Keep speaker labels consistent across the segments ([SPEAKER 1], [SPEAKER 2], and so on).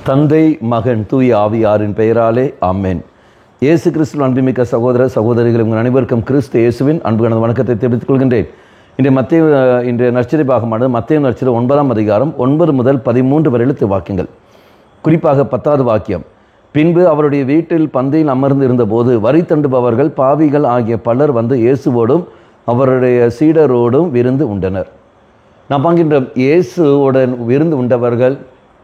[SPEAKER 1] தந்தை, மகன், தூய ஆவியாரின் பெயராலே ஆமென். இயேசு கிறிஸ்துவின் அன்புமிக்க சகோதர சகோதரிகள், உங்கள் அனைவருக்கும் கிறிஸ்து இயேசுவின் அன்பு கலந்த வணக்கத்தை தெரிவித்துக் கொள்கின்றேன். இன்றைய நற்செய்தி பாகமானது மத்தேயு நற்செய்தி 9ஆம் அதிகாரம் 9 முதல் 13 வரை எழுத்து வாக்கியங்கள். குறிப்பாக 10வது வாக்கியம். பின்பு அவருடைய வீட்டில் பந்தியில் அமர்ந்து இருந்தபோது வரி தண்டுபவர்கள், பாவிகள் ஆகிய பலர் வந்து இயேசுவோடும் அவருடைய சீடரோடும் விருந்து உண்டனர். நாம் பார்க்கின்ற இயேசுவுடன் விருந்து உண்டவர்கள்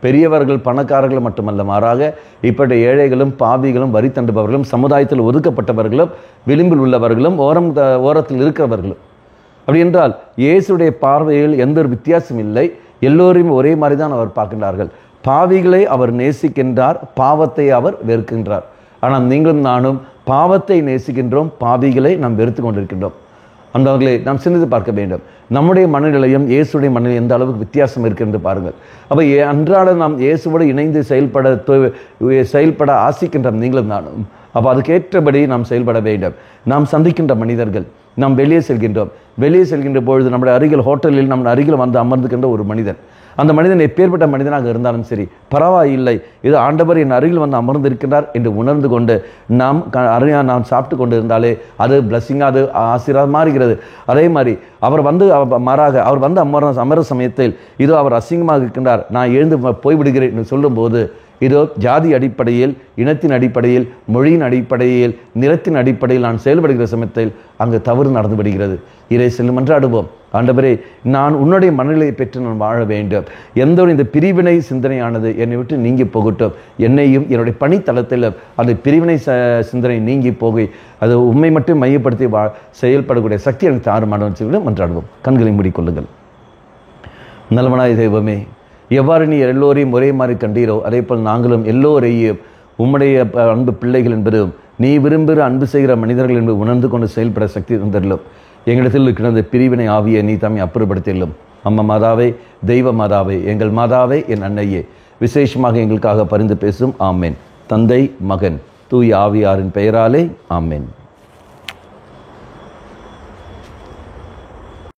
[SPEAKER 1] பெரியவர்கள், பணக்காரர்கள் மட்டுமல்ல, மாறாக இப்படி ஏழைகளும் பாவிகளும் வரி தண்டுபவர்களும் சமுதாயத்தில் ஒதுக்கப்பட்டவர்களும் விளிம்பில் உள்ளவர்களும் ஓரத்தில் இருக்கிறவர்களும். அப்படி என்றால் இயேசுடைய பார்வையில் எந்த ஒரு வித்தியாசம் இல்லை. எல்லோரையும் ஒரே மாதிரி தான் அவர் பார்க்கின்றார்கள். பாவிகளை அவர் நேசிக்கின்றார், பாவத்தை அவர் வெறுக்கின்றார். ஆனால் நீங்களும் நானும் பாவத்தை நேசிக்கின்றோம், பாவிகளை நாம் வெறுத்து கொண்டிருக்கின்றோம். அந்தவர்களை நாம் சிந்தித்து பார்க்க வேண்டும். நம்முடைய மனநிலையும் இயேசுடைய மனநிலை எந்த அளவுக்கு வித்தியாசம் இருக்கிறது பாருங்கள். அப்போ அன்றாட நாம் இயேசுவோடு இணைந்து செயல்பட ஆசிக்கின்ற நீங்களும் நானும். அப்போ அதுக்கேற்றபடி நாம் செயல்பட வேண்டும். நாம் சந்திக்கின்ற மனிதர்கள், நாம் வெளியே செல்கின்ற பொழுது நம்முடைய அருகில் ஹோட்டலில் நம்ம அருகில் வந்து அமர்ந்துக்கின்ற ஒரு மனிதன், அந்த மனிதன் எப்பேற்பட்ட மனிதனாக இருந்தாலும் சரி பரவாயில்லை, இது ஆண்டவர் என் அருகில் வந்து அமர்ந்திருக்கின்றார் என்று உணர்ந்து கொண்டு நாம் சாப்பிட்டு கொண்டு இருந்தாலே அது பிளஸ்ஸிங்காக, அது ஆசீர்வாதம் மாறுகிறது. அதே மாதிரி அவர் வந்து அமர சமயத்தில் இதோ அவர் அசிங்கமாக இருக்கின்றார், நான் எழுந்து போய்விடுகிறேன் என்று சொல்லும்போது, இதோ ஜாதி அடிப்படையில், இனத்தின் அடிப்படையில், மொழியின் அடிப்படையில், நிறத்தின் அடிப்படையில் நான் செயல்படுகிற சமயத்தில் அங்கு தவறு நடந்து விடுகிறது. இதை செல்லும் என்று அடுவோம். ஆண்டவரே, நான் உன்னுடைய மனநிலையை பெற்று நான் வாழ வேண்டும். எந்த ஒரு இந்த பிரிவினை சிந்தனையானது என்னை விட்டு நீங்கி போகட்டும். என்னையும் என்னுடைய பணித்தளத்தில் அந்த பிரிவினை சிந்தனை நீங்கி போகி அது உண்மை மட்டும் மையப்படுத்தி செயல்படக்கூடிய சக்தி எனக்கு தாறுமானவன் சொல்லி மன்றாடுவோம். கண்களை மூடிக்கொள்ளுங்கள். நல்லவனாய் தெய்வமே, எவ்வாறு நீ எல்லோரையும் ஒரே மாதிரி கண்டீரோ அதே போல் நாங்களும் எல்லோரையும் உம்முடைய அன்பு பிள்ளைகள் என்பதும் நீ விரும்புகிற அன்பு செய்கிற மனிதர்கள் என்பது உணர்ந்து கொண்டு செயல்பட சக்தி தந்தரலும். எங்களிடத்தில் இருக்கிற அந்த பிரிவினை ஆவியை நீ தம்மை அப்புறப்படுத்திலும். அம்மா மாதாவே, தெய்வ மாதாவே, எங்கள் மாதாவே, என் அன்னையே, விசேஷமாக எங்களுக்காக பரிந்து பேசும். ஆமேன். தந்தை, மகன், தூய ஆவியாரின் பெயராலே ஆமேன்.